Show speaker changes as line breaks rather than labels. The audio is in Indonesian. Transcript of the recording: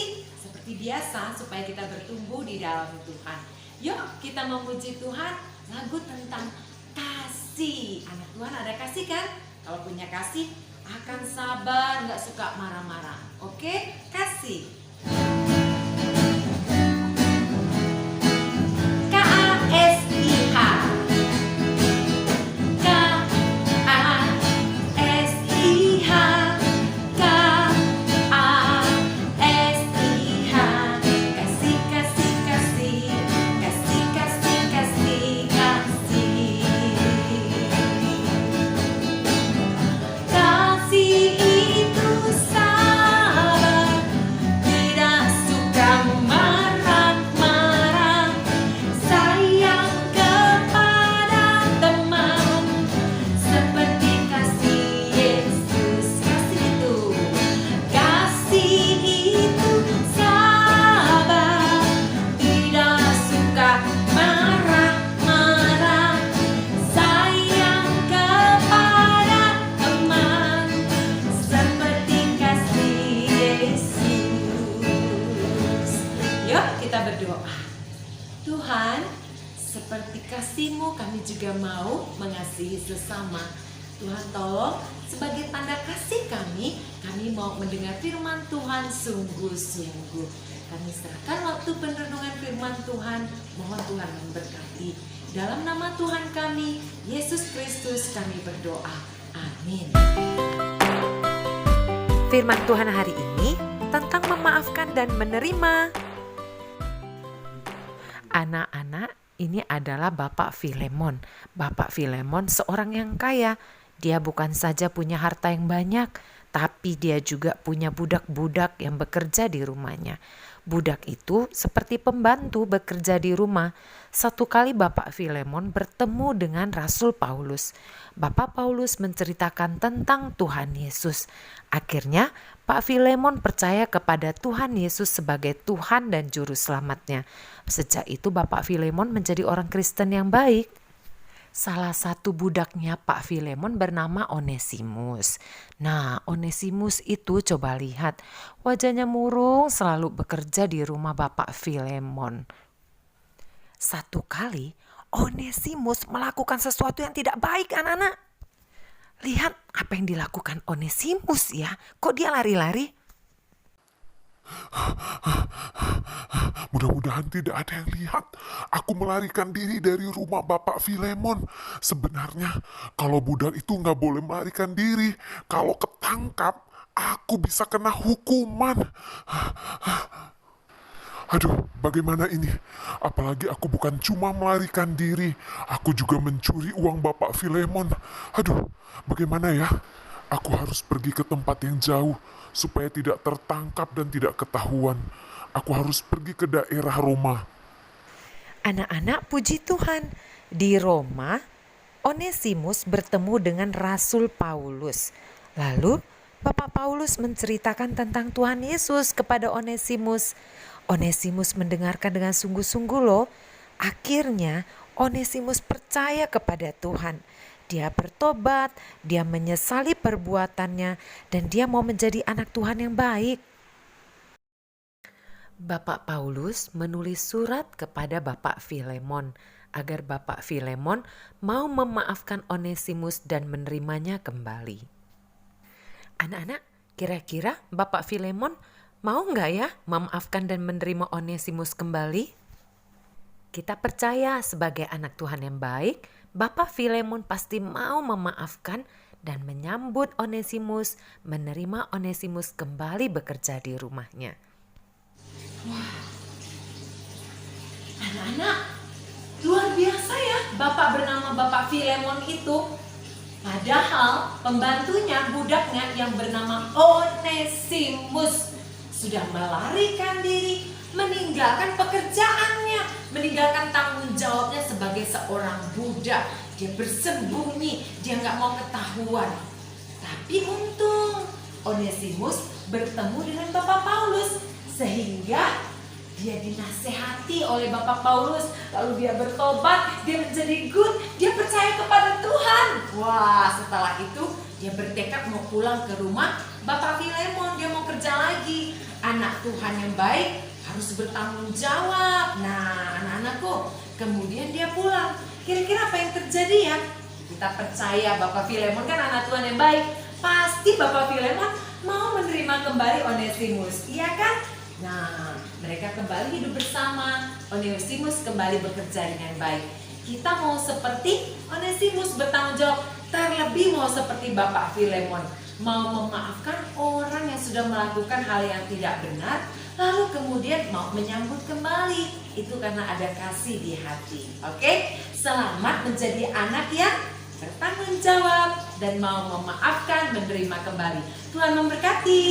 kasih seperti biasa supaya kita bertumbuh di dalam Tuhan. Yuk kita memuji Tuhan, lagu tentang kasih. Anak Tuhan ada kasih kan? Kalau punya kasih akan sabar, gak suka marah-marah. Oke, kasih. Tuhan, seperti kasih-Mu kami juga mau mengasihi sesama. Tuhan tolong, sebagai tanda kasih kami mau mendengar firman Tuhan sungguh-sungguh. Kami serahkan waktu perenungan firman Tuhan, mohon Tuhan memberkati. Dalam nama Tuhan kami, Yesus Kristus kami berdoa. Amin.
Firman Tuhan hari ini tentang memaafkan dan menerima. Anak-anak, ini adalah Bapak Filemon. Bapak Filemon seorang yang kaya. Dia bukan saja punya harta yang banyak, tapi dia juga punya budak-budak yang bekerja di rumahnya. Budak itu seperti pembantu bekerja di rumah. Satu kali Bapak Filemon bertemu dengan Rasul Paulus. Bapak Paulus menceritakan tentang Tuhan Yesus. Akhirnya Pak Filemon percaya kepada Tuhan Yesus sebagai Tuhan dan Juru Selamatnya. Sejak itu Bapak Filemon menjadi orang Kristen yang baik. Salah satu budaknya Pak Filemon bernama Onesimus. Nah, Onesimus itu coba lihat, wajahnya murung, selalu bekerja di rumah Bapak Filemon. Satu kali Onesimus melakukan sesuatu yang tidak baik, anak-anak. Lihat apa yang dilakukan Onesimus ya. Kok dia lari-lari?
Mudah-mudahan tidak ada yang lihat. Aku melarikan diri dari rumah Bapak Filemon. Sebenarnya kalau budak itu nggak boleh melarikan diri. Kalau ketangkap, aku bisa kena hukuman. Aduh, bagaimana ini? Apalagi aku bukan cuma melarikan diri, aku juga mencuri uang Bapak Filemon. Aduh, bagaimana ya? Aku harus pergi ke tempat yang jauh supaya tidak tertangkap dan tidak ketahuan. Aku harus pergi ke daerah Roma.
Anak-anak, puji Tuhan. Di Roma, Onesimus bertemu dengan Rasul Paulus. Lalu, Bapak Paulus menceritakan tentang Tuhan Yesus kepada Onesimus. Onesimus mendengarkan dengan sungguh-sungguh loh. Akhirnya, Onesimus percaya kepada Tuhan. Dia bertobat, dia menyesali perbuatannya, dan dia mau menjadi anak Tuhan yang baik. Bapak Paulus menulis surat kepada Bapak Filemon agar Bapak Filemon mau memaafkan Onesimus dan menerimanya kembali. Anak-anak, kira-kira Bapak Filemon mau nggak ya memaafkan dan menerima Onesimus kembali? Kita percaya sebagai anak Tuhan yang baik, Bapak Filemon pasti mau memaafkan dan menyambut Onesimus, menerima Onesimus kembali bekerja di rumahnya.
Wah, anak-anak, luar biasa ya Bapak bernama Bapak Filemon itu. Padahal pembantunya, budaknya yang bernama Onesimus sudah melarikan diri, meninggalkan pekerjaannya, meninggalkan tanggung jawabnya sebagai seorang budak. Dia bersembunyi, dia nggak mau ketahuan. Tapi untung Onesimus bertemu dengan Bapak Paulus, sehingga dia dinasehati oleh Bapak Paulus. Lalu dia bertobat, dia menjadi good, dia percaya kepada Tuhan. Wah, setelah itu dia bertekad mau pulang ke rumah Bapak Filemon, dia mau kerja lagi. anak Tuhan yang baik harus bertanggung jawab. Nah, anak-anakku, kemudian dia pulang. Kira-kira apa yang terjadi ya? Kita percaya Bapak Filemon kan anak Tuhan yang baik. Pasti Bapak Filemon mau menerima kembali Onesimus, iya kan? Nah, mereka kembali hidup bersama. Onesimus kembali bekerja dengan baik. Kita mau seperti Onesimus bertanggung jawab, terlebih mau seperti Bapak Filemon, mau memaafkan orang yang sudah melakukan hal yang tidak benar, lalu kemudian mau menyambut kembali. Itu karena ada kasih di hati. Oke? Selamat menjadi anak yang bertanggung jawab dan mau memaafkan, menerima kembali. Tuhan memberkati.